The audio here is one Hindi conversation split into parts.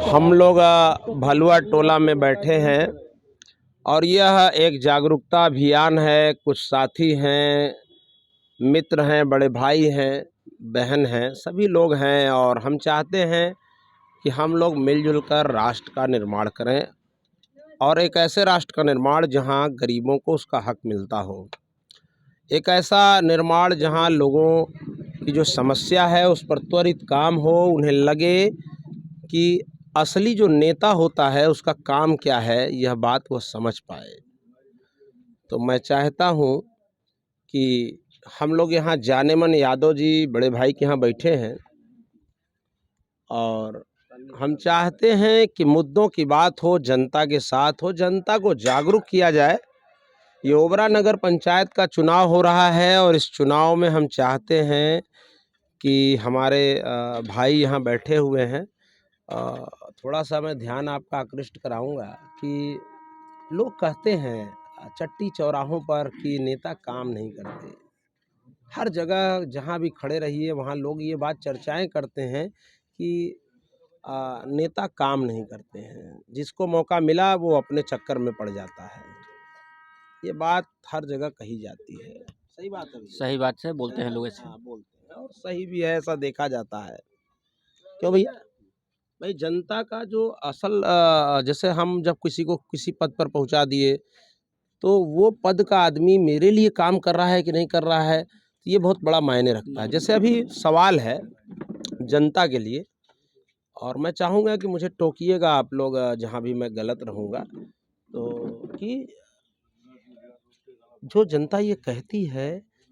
हम लोग भलुआ टोला में बैठे हैं और यह एक जागरूकता अभियान है। कुछ साथी हैं, मित्र हैं, बड़े भाई हैं, बहन हैं, सभी लोग हैं और हम चाहते हैं कि हम लोग मिलजुल कर राष्ट्र का निर्माण करें और एक ऐसे राष्ट्र का निर्माण जहां गरीबों को उसका हक मिलता हो। एक ऐसा निर्माण जहां लोगों की जो समस्या है उस पर त्वरित काम हो, उन्हें लगे कि असली जो नेता होता है उसका काम क्या है, यह बात वो समझ पाए। तो मैं चाहता हूँ कि हम लोग यहाँ जानेमन यादव जी बड़े भाई के यहाँ बैठे हैं और हम चाहते हैं कि मुद्दों की बात हो, जनता के साथ हो, जनता को जागरूक किया जाए। ये ओबरा नगर पंचायत का चुनाव हो रहा है और इस चुनाव में हम चाहते हैं कि हमारे भाई यहाँ बैठे हुए हैं। थोड़ा सा मैं ध्यान आपका आकृष्ट कराऊंगा कि लोग कहते हैं चट्टी चौराहों पर कि नेता काम नहीं करते। हर जगह जहाँ भी खड़े रहिए वहाँ लोग ये बात चर्चाएं करते हैं कि नेता काम नहीं करते हैं, जिसको मौका मिला वो अपने चक्कर में पड़ जाता है। ये बात हर जगह कही जाती है। सही बात है, सही बात से बोलते हैं लोग ऐसे। हाँ बोलते हैं और सही भी है, ऐसा देखा जाता है। क्यों भैया? भाई जनता का जो असल जैसे हम जब किसी को किसी पद पर पहुंचा दिए तो वो पद का आदमी मेरे लिए काम कर रहा है कि नहीं कर रहा है, तो ये बहुत बड़ा मायने रखता है। जैसे अभी सवाल है जनता के लिए और मैं चाहूँगा कि मुझे टोकिएगा आप लोग जहाँ भी मैं गलत रहूँगा, तो कि जो जनता ये कहती है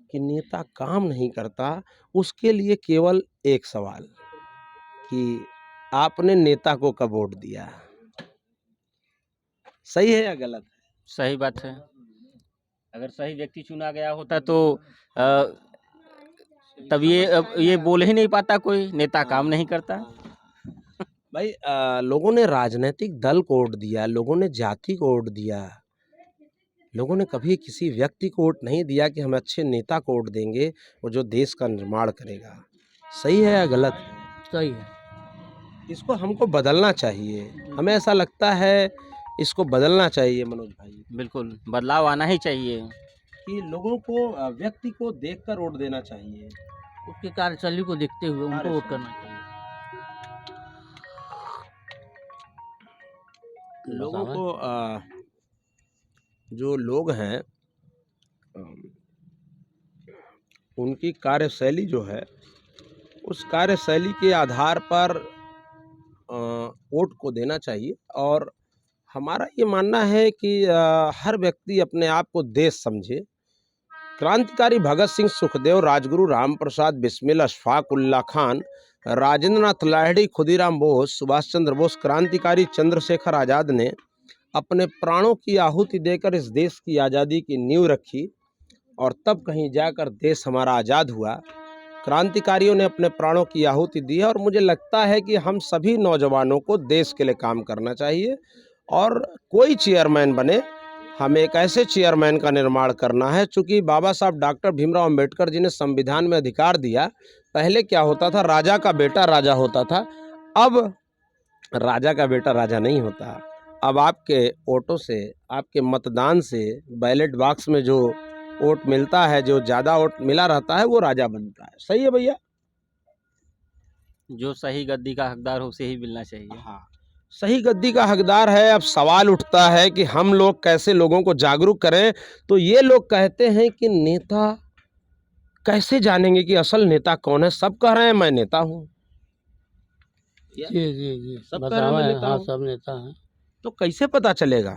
कि नेता काम नहीं करता, उसके लिए केवल एक सवाल कि आपने नेता को कब वोट दिया? सही है या गलत है? सही बात है। अगर सही व्यक्ति चुना गया होता तो अ, तब ये बोल ही नहीं पाता कोई नेता काम नहीं करता। भाई लोगों ने राजनीतिक दल को वोट दिया, लोगों ने जाति को वोट दिया, लोगों ने कभी किसी व्यक्ति को वोट नहीं दिया कि हम अच्छे नेता को वोट देंगे वो जो देश का निर्माण करेगा। सही है या गलत है? सही है। इसको हमको बदलना चाहिए, हमें ऐसा लगता है इसको बदलना चाहिए मनोज भाई। बिल्कुल बदलाव आना ही चाहिए। कि लोगों को व्यक्ति को देखकर वोट देना चाहिए, उसके कार्यशैली को देखते हुए उनको वोट करना चाहिए। लोगों को जो लोग हैं उनकी कार्यशैली जो है उस कार्यशैली के आधार पर वोट को देना चाहिए। और हमारा ये मानना है कि हर व्यक्ति अपने आप को देश समझे। क्रांतिकारी भगत सिंह, सुखदेव, राजगुरु रामप्रसाद बिस्मिल, अशफाक उल्ला खान, राजेंद्र नाथ लाहिड़ी, खुदीराम बोस, सुभाष चंद्र बोस, क्रांतिकारी चंद्रशेखर आज़ाद ने अपने प्राणों की आहुति देकर इस देश की आज़ादी की नींव रखी और तब कहीं जाकर देश हमारा आज़ाद हुआ। क्रांतिकारियों ने अपने प्राणों की आहुति दी है और मुझे लगता है कि हम सभी नौजवानों को देश के लिए काम करना चाहिए और कोई चेयरमैन बने, हमें एक ऐसे चेयरमैन का निर्माण करना है। चूँकि बाबा साहब डॉक्टर भीमराव अंबेडकर जी ने संविधान में अधिकार दिया। पहले क्या होता था, राजा का बेटा राजा होता था, अब राजा का बेटा राजा नहीं होता। अब आपके वोटों से, आपके मतदान से, बैलेट बॉक्स में जो वोट मिलता है, जो ज़्यादा वोट मिला रहता है वो राजा बनता है। सही है भैया? जो सही गद्दी का हकदार हो उसे ही मिलना चाहिए। हाँ, सही गद्दी का हकदार है। अब सवाल उठता है कि हम लोग कैसे लोगों को जागरूक करें। तो ये लोग कहते हैं कि नेता कैसे जानेंगे कि असल नेता कौन है? सब कह रहे हैं मैं नेता हूँ। जी जी जी सब कह रहे हैं मैं नेता हाँ हूँ। सब नेता हैं। तो कैसे पता चलेगा?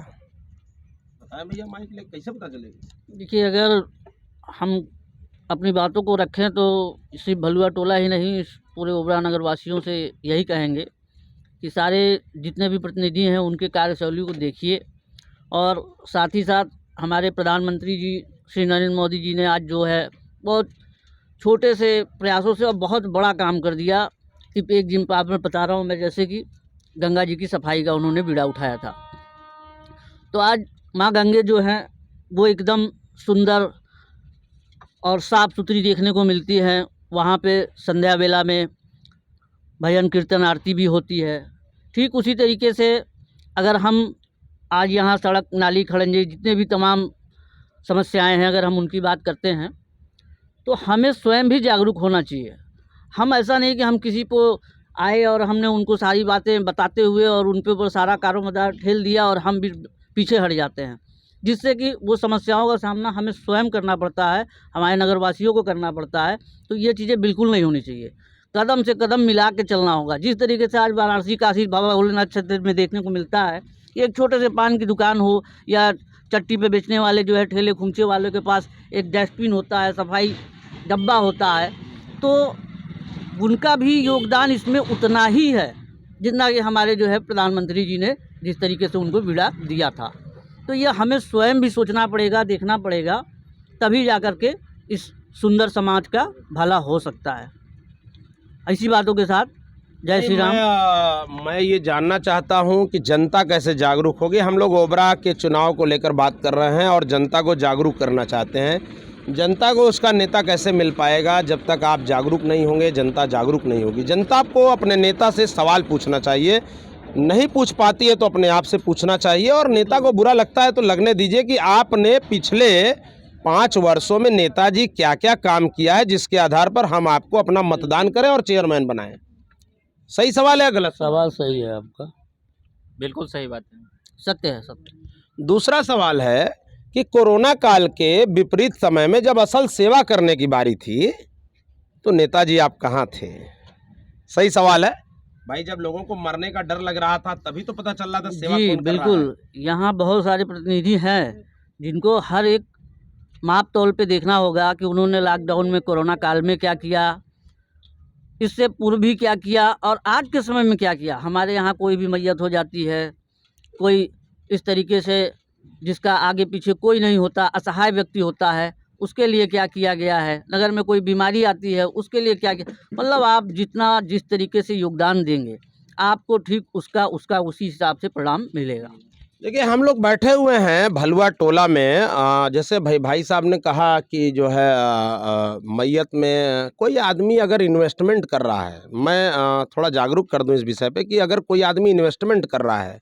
बताएं भैया, माइक ले, कैसे पता चलेगा? देखिए, अगर हम अपनी बातों को रखें तो सिर्फ भलुआ टोला ही नहीं, इस पूरे ओबरा नगर वासियों से यही कहेंगे कि सारे जितने भी प्रतिनिधि हैं उनके कार्यशैली को देखिए और साथ ही साथ हमारे प्रधानमंत्री जी श्री नरेंद्र मोदी जी ने आज जो है बहुत छोटे से प्रयासों से और बहुत बड़ा काम कर दिया। सिर्फ एक जिम्पा में बता रहा हूँ मैं, जैसे कि गंगा जी की सफाई का उन्होंने बीड़ा उठाया था। तो आज माँ गंगे जो हैं वो एकदम सुंदर और साफ़ सुथरी देखने को मिलती हैं। वहाँ पे संध्या बेला में भजन कीर्तन आरती भी होती है। ठीक उसी तरीके से अगर हम आज यहाँ सड़क नाली खड़ंजे जितने भी तमाम समस्याएं हैं अगर हम उनकी बात करते हैं तो हमें स्वयं भी जागरूक होना चाहिए। हम ऐसा नहीं कि हम किसी को आए और हमने उनको सारी बातें बताते हुए और उन पे ऊपर सारा कारोबार ठेल दिया और हम भी पीछे हट जाते हैं, जिससे कि वो समस्याओं का सामना हमें स्वयं करना पड़ता है, हमारे नगरवासियों को करना पड़ता है। तो ये चीज़ें बिल्कुल नहीं होनी चाहिए, कदम से कदम मिला के चलना होगा। जिस तरीके से आज वाराणसी काशी बाबा भोलेनाथ क्षेत्र में देखने को मिलता है, एक छोटे से पान की दुकान हो या चट्टी पे बेचने वाले जो है ठेले खुमचे वालों के पास एक डस्टबिन होता है, सफाई डब्बा होता है, तो उनका भी योगदान इसमें उतना ही है जितना कि हमारे जो है प्रधानमंत्री जी ने जिस तरीके से उनको बीड़ा दिया था। तो ये हमें स्वयं भी सोचना पड़ेगा, देखना पड़ेगा, तभी जा कर के इस सुंदर समाज का भला हो सकता है। ऐसी बातों के साथ जय श्री राम। मैं ये जानना चाहता हूँ कि जनता कैसे जागरूक होगी। हम लोग ओबरा के चुनाव को लेकर बात कर रहे हैं और जनता को जागरूक करना चाहते हैं। जनता को उसका नेता कैसे मिल पाएगा जब तक आप जागरूक नहीं होंगे, जनता जागरूक नहीं होगी। जनता को अपने नेता से सवाल पूछना चाहिए, नहीं पूछ पाती है तो अपने आप से पूछना चाहिए। और नेता को बुरा लगता है तो लगने दीजिए कि आपने पिछले 5 वर्षों में नेताजी क्या क्या काम किया है, जिसके आधार पर हम आपको अपना मतदान करें और चेयरमैन बनाएं। सही सवाल है, गलत सवाल सही है आपका, बिल्कुल सही बात है, सत्य है सत्य। दूसरा सवाल है कि कोरोना काल के विपरीत समय में जब असल सेवा करने की बारी थी तो नेताजी आप कहाँ थे? सही सवाल है भाई। जब लोगों को मरने का डर लग रहा था तभी तो पता चल रहा था सेवा जी कौन कर रहा बिल्कुल। यहाँ बहुत सारे प्रतिनिधि हैं जिनको हर एक माप तौल पे देखना होगा कि उन्होंने लॉकडाउन में कोरोना काल में क्या किया, इससे पूर्व भी क्या किया और आज के समय में क्या किया। हमारे यहाँ कोई भी मैयत हो जाती है, कोई इस तरीके से जिसका आगे पीछे कोई नहीं होता, असहाय व्यक्ति होता है, उसके लिए क्या किया गया है। नगर में कोई बीमारी आती है उसके लिए क्या किया। मतलब आप जितना जिस तरीके से योगदान देंगे आपको ठीक उसका उसी हिसाब से परिणाम मिलेगा। देखिए, हम लोग बैठे हुए हैं भलुआ टोला में। जैसे भाई साहब ने कहा कि जो है मैयत में कोई आदमी अगर इन्वेस्टमेंट कर रहा है, मैं थोड़ा जागरूक कर दूं इस विषय पे कि अगर कोई आदमी इन्वेस्टमेंट कर रहा है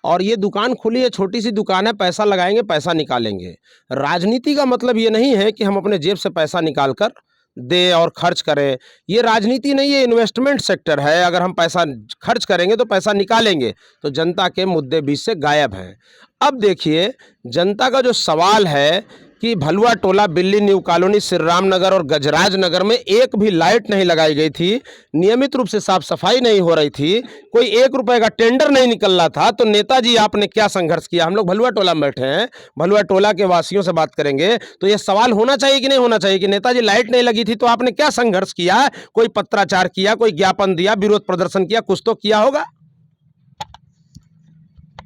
और ये दुकान खुली है, छोटी सी दुकान है, पैसा लगाएंगे पैसा निकालेंगे। राजनीति का मतलब ये नहीं है कि हम अपने जेब से पैसा निकाल कर दे और खर्च करें। ये राजनीति नहीं है, इन्वेस्टमेंट सेक्टर है। अगर हम पैसा खर्च करेंगे तो पैसा निकालेंगे, तो जनता के मुद्दे बीच से गायब हैं। अब देखिए, जनता का जो सवाल है कि भलुआ टोला, बिल्ली न्यू कॉलोनी, श्री राम नगर और गजराज नगर में एक भी लाइट नहीं लगाई गई थी, नियमित रूप से साफ सफाई नहीं हो रही थी, कोई 1 रुपए का टेंडर नहीं निकल रहा था। तो नेताजी आपने क्या संघर्ष किया? हम लोग भलुआ टोला में बैठे हैं, भलुआ टोला के वासियों से बात करेंगे तो ये सवाल होना चाहिए कि नहीं होना चाहिए कि नेताजी लाइट नहीं लगी थी तो आपने क्या संघर्ष किया? कोई पत्राचार किया, कोई ज्ञापन दिया, विरोध प्रदर्शन किया, कुछ तो किया होगा।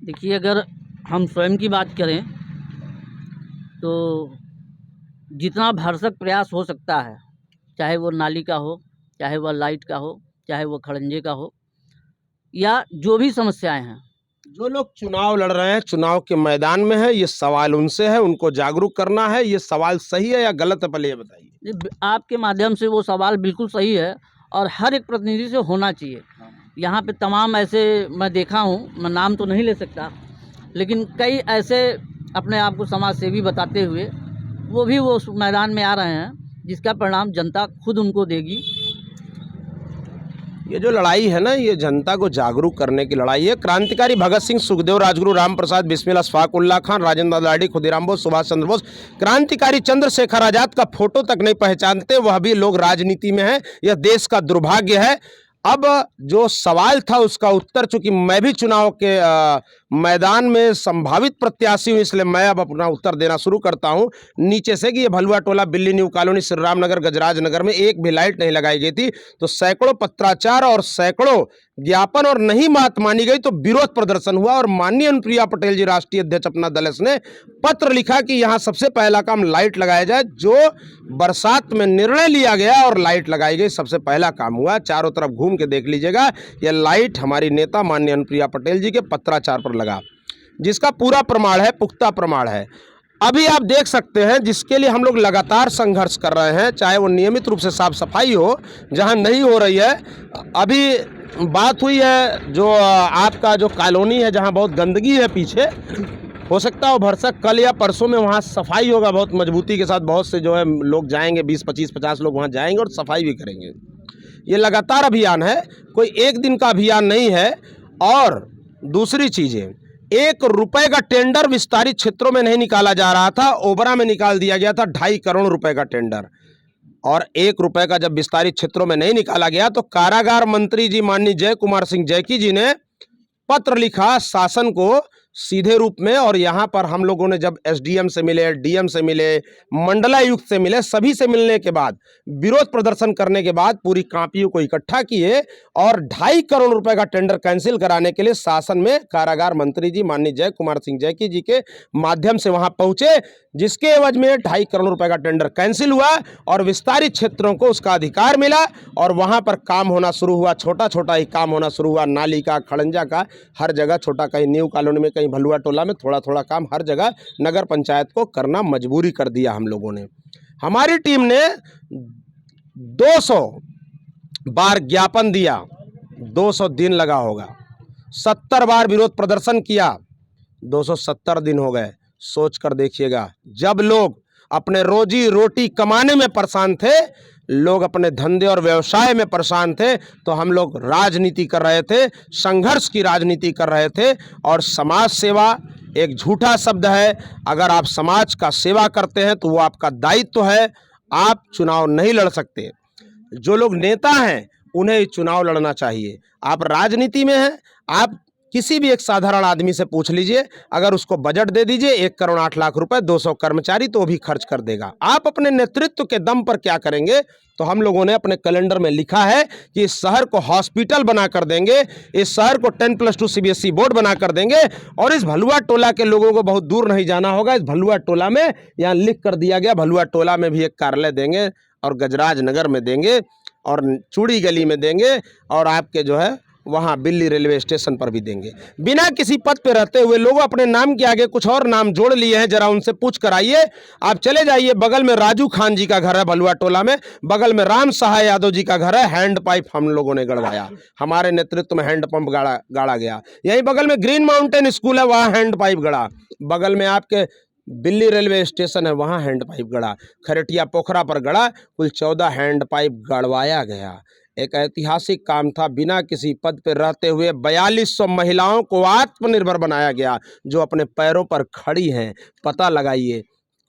देखिए, अगर हम स्वयं की बात करें तो जितना भरसक प्रयास हो सकता है, चाहे वो नाली का हो, चाहे वह लाइट का हो, चाहे वो खड़ंजे का हो, या जो भी समस्याएं हैं। जो लोग चुनाव लड़ रहे हैं, चुनाव के मैदान में है, ये सवाल उनसे है, उनको जागरूक करना है। ये सवाल सही है या गलत है, पहले ये बताइए। आपके माध्यम से वो सवाल बिल्कुल सही है और हर एक प्रतिनिधि से होना चाहिए। यहाँ पे तमाम ऐसे मैं देखा हूँ, मैं नाम तो नहीं ले सकता, लेकिन कई ऐसे अपने आप को समाज सेवी बताते हुए वो भी वो मैदान में आ रहे हैं, जिसका परिणाम जनता खुद उनको देगी। ये जो लड़ाई है ना, ये जनता को जागरूक करने की लड़ाई है। क्रांतिकारी भगत सिंह, सुखदेव, राजगुरु, राम प्रसाद बिस्मिल, अशफाक उल्लाह खान, राजेंद्र लाडी, खुदीराम बोस, सुभाष चंद्र बोस, क्रांतिकारी चंद्रशेखर आजाद का फोटो तक नहीं पहचानते, वह भी लोग राजनीति में है। यह देश का दुर्भाग्य है। अब जो सवाल था उसका उत्तर, चूंकि मैं भी चुनाव के मैदान में संभावित प्रत्याशी हूँ, इसलिए मैं अब अपना उत्तर देना शुरू करता हूँ नीचे से कि ये भलुआ टोला, बिल्ली न्यू कॉलोनी, श्री राम नगर, गजराज नगर में एक भी लाइट नहीं लगाई गई थी। तो सैकड़ों पत्राचार और सैकड़ों ज्ञापन और नहीं बात मानी गई तो विरोध प्रदर्शन हुआ और माननीय अनुप्रिया पटेल जी, राष्ट्रीय अध्यक्ष अपना दल ने पत्र लिखा कि यहाँ सबसे पहला काम लाइट लगाया जाए। जो बरसात में निर्णय लिया गया और लाइट लगाई गई, सबसे पहला काम हुआ। चारों तरफ घूम के देख लीजिएगा, यह लाइट हमारी नेता माननीय अनुप्रिया पटेल जी के पत्राचार पर लगा, जिसका पूरा प्रमाण है, पुख्ता प्रमाण है। अभी आप देख सकते हैं, जिसके लिए हम लोग लगातार संघर्ष कर रहे हैं, चाहे वो नियमित रूप से साफ सफाई हो, जहां नहीं हो रही है। अभी बात हुई है जो आपका जो कॉलोनी है जहाँ बहुत गंदगी है पीछे, हो सकता है भरसक कल या परसों में वहाँ सफाई होगा बहुत मजबूती के साथ। बहुत से जो है लोग जाएंगे, 20, 25, 50 लोग वहाँ जाएंगे और सफाई भी करेंगे। ये लगातार अभियान है, कोई एक दिन का अभियान नहीं है। और दूसरी चीज़ें, 1 रुपए का टेंडर विस्तारित क्षेत्रों में नहीं निकाला जा रहा था, ओबरा में निकाल दिया गया था 2.5 करोड़ रुपए का टेंडर। और 1 रुपए का जब विस्तारित क्षेत्रों में नहीं निकाला गया तो कारागार मंत्री जी माननीय जय कुमार सिंह जैकी जी ने पत्र लिखा शासन को सीधे रूप में। और यहाँ पर हम लोगों ने जब एसडीएम से मिले, डीएम से मिले, मंडलायुक्त से मिले, सभी से मिलने के बाद, विरोध प्रदर्शन करने के बाद पूरी कापियों को इकट्ठा किए और 2.5 करोड़ रुपए का टेंडर कैंसिल कराने के लिए शासन में कारागार मंत्री जी माननीय जय कुमार सिंह जैकी जी के माध्यम से वहां पहुंचे, जिसके एवज में 2.5 करोड़ रुपए का टेंडर कैंसिल हुआ और विस्तारित क्षेत्रों को उसका अधिकार मिला और वहां पर काम होना शुरू हुआ। छोटा छोटा ही काम होना शुरू हुआ, नाली का, खड़ंजा का, हर जगह छोटा, कहीं न्यू कॉलोनी में, कहीं भलुआ टोला में, थोड़ा थोड़ा काम हर जगह नगर पंचायत को करना मजबूरी कर दिया हम लोगों ने। हमारी टीम ने 200 बार ज्ञापन दिया, 200 दिन लगा होगा, 70 बार विरोध प्रदर्शन किया, 270 दिन हो गए। सोच कर देखिएगा, जब लोग अपने रोजी रोटी कमाने में परेशान थे, लोग अपने धंधे और व्यवसाय में परेशान थे, तो हम लोग राजनीति कर रहे थे, संघर्ष की राजनीति कर रहे थे। और समाज सेवा एक झूठा शब्द है। अगर आप समाज का सेवा करते हैं तो वो आपका दायित्व है। आप चुनाव नहीं लड़ सकते। जो लोग नेता हैं उन्हें चुनाव लड़ना चाहिए। आप राजनीति में हैं, आप किसी भी एक साधारण आदमी से पूछ लीजिए, अगर उसको बजट दे दीजिए 1 करोड़ 8 लाख रुपए, 200 कर्मचारी, तो वो भी खर्च कर देगा। आप अपने नेतृत्व के दम पर क्या करेंगे? तो हम लोगों ने अपने कैलेंडर में लिखा है कि इस शहर को हॉस्पिटल बना कर देंगे, इस शहर को 10+2 CBSE बोर्ड बना कर देंगे। और इस भलुआ टोला के लोगों को बहुत दूर नहीं जाना होगा। इस भलुआ टोला में, यहाँ लिख कर दिया गया, भलुआ टोला में भी एक कार्यालय देंगे और गजराज नगर में देंगे और चूड़ी गली में देंगे और आपके जो है वहाँ बिल्ली रेलवे स्टेशन पर भी देंगे। बिना किसी पद पे रहते हुए लोग अपने नाम के आगे कुछ और नाम जोड़ लिए हैं, जरा उनसे पूछ कर आइए। आप चले जाइए, बगल में राजू खान जी का घर है भलुआ टोला में, बगल में राम सहाय यादव जी का घर है। हैंड पाइप हम लोगों ने गड़वाया, हमारे नेतृत्व में हैंड पंप गाड़ा गया। यहीं बगल में ग्रीन माउंटेन स्कूल है, वहाँ हैंड पाइप गड़ा। बगल में आपके बिल्ली रेलवे स्टेशन है, वहाँ हैंड पाइप गड़ा। खरटिया पोखरा पर गड़ा, कुल 14 हैंड पाइप गड़वाया गया। एक ऐतिहासिक काम था। बिना किसी पद पर रहते हुए 4200 महिलाओं को आत्मनिर्भर बनाया गया, जो अपने पैरों पर खड़ी हैं। पता लगाइए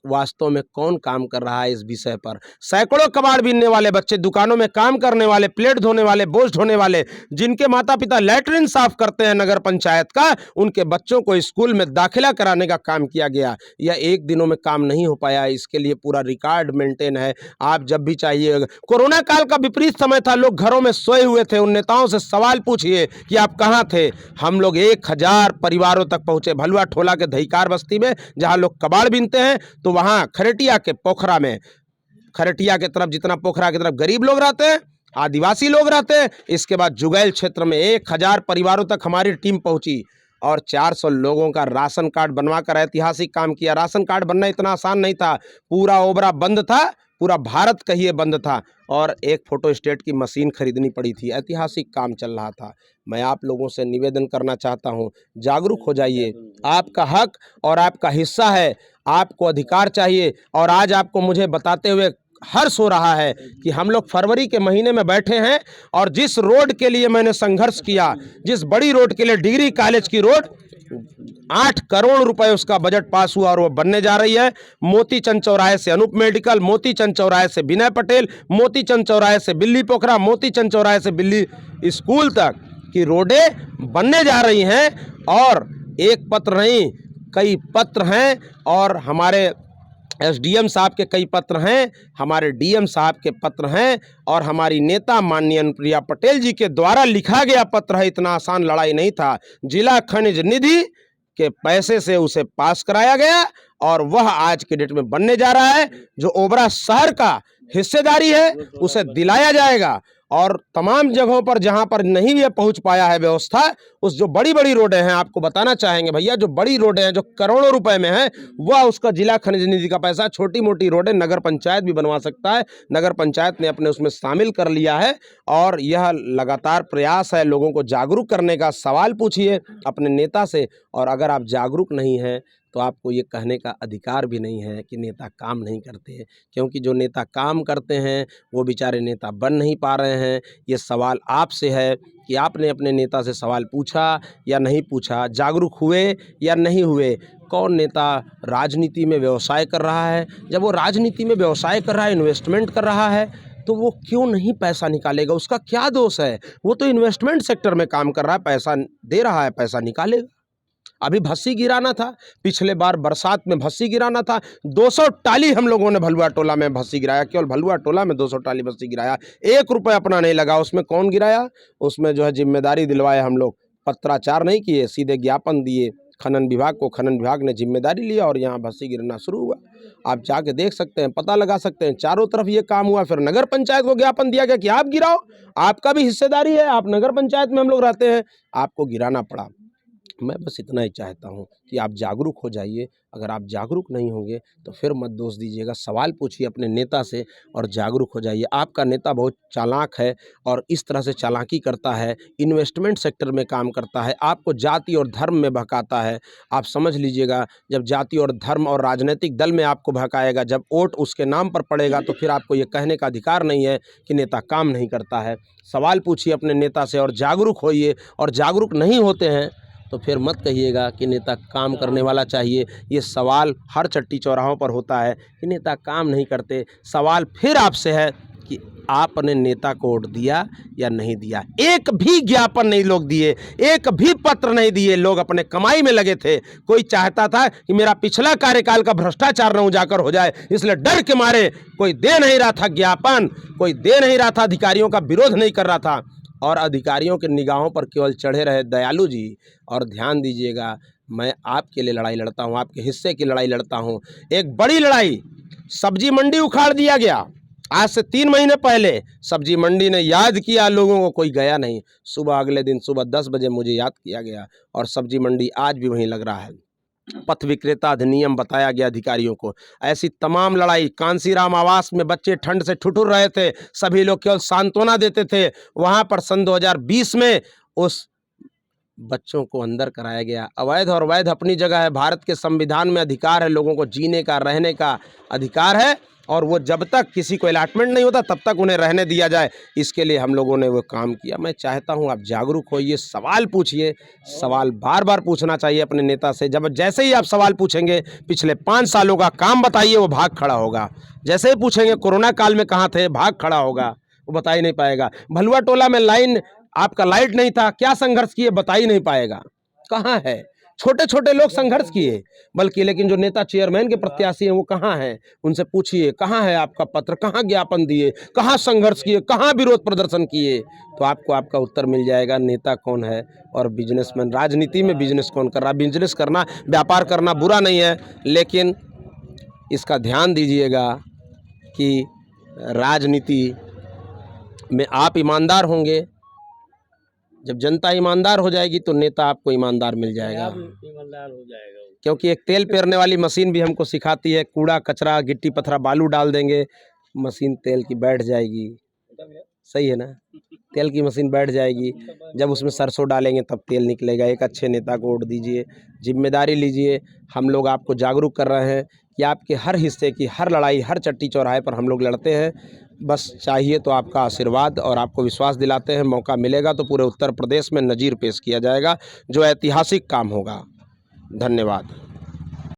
वास्तव में कौन काम कर रहा है इस विषय पर। सैकड़ों कबाड़ बीनने वाले बच्चे, दुकानों में काम करने वाले, प्लेट धोने वाले, बोझ ढोने वाले, जिनके माता पिता लैट्रिन साफ करते हैं नगर पंचायत का, उनके बच्चों को स्कूल में दाखिला कराने का काम किया गया। यह एक दिनों में काम नहीं हो पाया, इसके लिए पूरा रिकॉर्ड मेंटेन है। आप जब भी चाहिए, कोरोना काल का विपरीत समय था, लोग घरों में सोए हुए थे। उन नेताओं से सवाल पूछिए कि आप कहाँ थे। हम लोग 1000 परिवारों तक पहुंचे भलुआ ठोला के दहीकार बस्ती में, जहां लोग कबाड़ बीनते हैं। तो वहाँ खरटिया के पोखरा में, खरटिया के तरफ जितना पोखरा की तरफ गरीब लोग रहते हैं, आदिवासी लोग रहते हैं। इसके बाद जुगैल क्षेत्र में 1000 परिवारों तक हमारी टीम पहुंची और 400 लोगों का राशन कार्ड बनवा कर ऐतिहासिक काम किया। राशन कार्ड बनना इतना आसान नहीं था, पूरा ओबरा बंद था, पूरा भारत कहिए बंद था और एक फोटो स्टेट की मशीन खरीदनी पड़ी थी। ऐतिहासिक काम चल रहा था। मैं आप लोगों से निवेदन करना चाहता हूं, जागरूक हो जाइए। आपका हक और आपका हिस्सा है, आपको अधिकार चाहिए। और आज आपको मुझे बताते हुए हर्ष हो रहा है कि हम लोग फरवरी के महीने में बैठे हैं और जिस रोड के लिए मैंने संघर्ष किया, जिस बड़ी रोड के लिए, डिग्री कॉलेज की रोड, 8 करोड़ रुपए उसका बजट पास हुआ और वो बनने जा रही है। मोतीचंद चौराहे से अनूप मेडिकल, मोतीचंद चौराहे से विनय पटेल, मोतीचंद चौराहे से बिल्ली पोखरा, मोतीचंद चौराहे से बिल्ली स्कूल तक की रोडें बनने जा रही हैं। और एक पत्र नहीं, कई पत्र हैं और हमारे एसडीएम साहब के कई पत्र हैं, हमारे डीएम साहब के पत्र हैं और हमारी नेता माननीय अनुप्रिया पटेल जी के द्वारा लिखा गया पत्र है। इतना आसान लड़ाई नहीं था। जिला खनिज निधि के पैसे से उसे पास कराया गया और वह आज के डेट में बनने जा रहा है। जो ओबरा शहर का हिस्सेदारी है उसे दिलाया जाएगा और तमाम जगहों पर जहां पर नहीं ये पहुंच पाया है व्यवस्था, उस जो बड़ी बड़ी रोडें हैं, आपको बताना चाहेंगे भैया, जो बड़ी रोडें हैं जो करोड़ों रुपए में है, वह उसका जिला खनिज निधि का पैसा, छोटी मोटी रोडें नगर पंचायत भी बनवा सकता है। नगर पंचायत ने अपने उसमें शामिल कर लिया है और यह लगातार प्रयास है लोगों को जागरूक करने का। सवाल पूछिए अपने नेता से, और अगर आप जागरूक नहीं हैं तो आपको ये कहने का अधिकार भी नहीं है कि नेता काम नहीं करते, क्योंकि जो नेता काम करते हैं वो बेचारे नेता बन नहीं पा रहे हैं। ये सवाल आपसे है कि आपने अपने नेता से सवाल पूछा या नहीं पूछा, जागरूक हुए या नहीं हुए। कौन नेता राजनीति में व्यवसाय कर रहा है? जब वो राजनीति में व्यवसाय कर रहा है, इन्वेस्टमेंट कर रहा है, तो वो क्यों नहीं पैसा निकालेगा? उसका क्या दोष है? वो तो इन्वेस्टमेंट सेक्टर में काम कर रहा है, पैसा दे रहा है, पैसा निकालेगा। अभी भस्सी गिराना था, पिछले बार बरसात में भस्सी गिराना था, 200 टाली हम लोगों ने भलुआ टोला में भस्सी गिराया, केवल भलुआ टोला में 200 टाली भस्सी गिराया, 1 रुपये अपना नहीं लगा। उसमें कौन गिराया? उसमें जो है जिम्मेदारी दिलवाए हम लोग, पत्राचार नहीं किए, सीधे ज्ञापन दिए खनन विभाग को, खनन विभाग ने जिम्मेदारी लिया और यहाँ भस्सी गिरना शुरू हुआ। आप जाके देख सकते हैं, पता लगा सकते हैं, चारों तरफ ये काम हुआ। फिर नगर पंचायत को ज्ञापन दिया गया कि आप गिराओ, आपका भी हिस्सेदारी है, आप नगर पंचायत में हम लोग रहते हैं, आपको गिराना पड़ा। मैं बस इतना ही चाहता हूँ कि आप जागरूक हो जाइए। अगर आप जागरूक नहीं होंगे तो फिर मत दोष दीजिएगा, सवाल पूछिए अपने नेता से और जागरूक हो जाइए। आपका नेता बहुत चालाक है और इस तरह से चालाकी करता है, इन्वेस्टमेंट सेक्टर में काम करता है, आपको जाति और धर्म में बहकाता है। आप समझ लीजिएगा, जब जाति और धर्म और राजनीतिक दल में आपको बहकाएगा, जब वोट उसके नाम पर पड़ेगा, तो फिर आपको ये कहने का अधिकार नहीं है कि नेता काम नहीं करता है। सवाल पूछिए अपने नेता से और जागरूक होइए, और जागरूक नहीं होते हैं तो फिर मत कहिएगा कि नेता काम करने वाला चाहिए। ये सवाल हर चट्टी चौराहों पर होता है कि नेता काम नहीं करते। सवाल फिर आपसे है कि आपने नेता को वोट दिया या नहीं दिया। एक भी ज्ञापन नहीं लोग दिए, एक भी पत्र नहीं दिए, लोग अपने कमाई में लगे थे। कोई चाहता था कि मेरा पिछला कार्यकाल का भ्रष्टाचार न उजागर हो जाए, इसलिए डर के मारे कोई दे नहीं रहा था ज्ञापन, कोई दे नहीं रहा था, अधिकारियों का विरोध नहीं कर रहा था। और अधिकारियों के निगाहों पर केवल चढ़े रहे दयालु जी। और ध्यान दीजिएगा, मैं आपके लिए लड़ाई लड़ता हूं, आपके हिस्से की लड़ाई लड़ता हूं। एक बड़ी लड़ाई, सब्जी मंडी उखाड़ दिया गया आज से 3 महीने पहले। सब्जी मंडी ने याद किया लोगों को, कोई गया नहीं। सुबह अगले दिन सुबह 10 बजे मुझे याद किया गया और सब्जी मंडी आज भी वहीं लग रहा है। पथ विक्रेता अधिनियम बताया गया अधिकारियों को। ऐसी तमाम लड़ाई, कांसीराम आवास में बच्चे ठंड से ठिठुर रहे थे, सभी लोग केवल सांत्वना देते थे, वहां पर सन 2020 में उस बच्चों को अंदर कराया गया। अवैध और वैध अपनी जगह है, भारत के संविधान में अधिकार है, लोगों को जीने का, रहने का अधिकार है, और वो जब तक किसी को अलॉटमेंट नहीं होता तब तक उन्हें रहने दिया जाए, इसके लिए हम लोगों ने वो काम किया। मैं चाहता हूं आप जागरूक होइए, सवाल पूछिए, सवाल बार बार पूछना चाहिए अपने नेता से। जब जैसे ही आप सवाल पूछेंगे, पिछले 5 सालों का काम बताइए, वो भाग खड़ा होगा। जैसे ही पूछेंगे कोरोना काल में कहाँ थे, भाग खड़ा होगा, वो बता ही नहीं पाएगा। भलुआ टोला में लाइन, आपका लाइट नहीं था, क्या संघर्ष किए, बता ही नहीं पाएगा। कहाँ है? छोटे छोटे लोग संघर्ष किए, बल्कि लेकिन जो नेता चेयरमैन के प्रत्याशी हैं वो कहाँ हैं? उनसे पूछिए, कहाँ है आपका पत्र, कहाँ ज्ञापन दिए, कहाँ संघर्ष किए, कहाँ विरोध प्रदर्शन किए, तो आपको आपका उत्तर मिल जाएगा। नेता कौन है और बिजनेसमैन, राजनीति में बिजनेस कौन कर रहा है। बिजनेस करना, व्यापार करना बुरा नहीं है, लेकिन इसका ध्यान दीजिएगा कि राजनीति में आप ईमानदार होंगे। जब जनता ईमानदार हो जाएगी तो नेता आपको ईमानदार मिल जाएगा। ईमानदार हो जाएगा, क्योंकि एक तेल पेरने वाली मशीन भी हमको सिखाती है, कूड़ा कचरा गिट्टी पत्थरा बालू डाल देंगे, मशीन तेल की बैठ जाएगी। सही है ना? तेल की मशीन बैठ जाएगी, जब उसमें सरसों डालेंगे तब तेल निकलेगा। एक अच्छे नेता को वोट दीजिए, जिम्मेदारी लीजिए। हम लोग आपको जागरूक कर रहे हैं कि आपके हर हिस्से की हर लड़ाई, हर चट्टी चौराहे पर हम लोग लड़ते हैं। बस चाहिए तो आपका आशीर्वाद, और आपको विश्वास दिलाते हैं मौका मिलेगा तो पूरे उत्तर प्रदेश में नज़ीर पेश किया जाएगा, जो ऐतिहासिक काम होगा। धन्यवाद।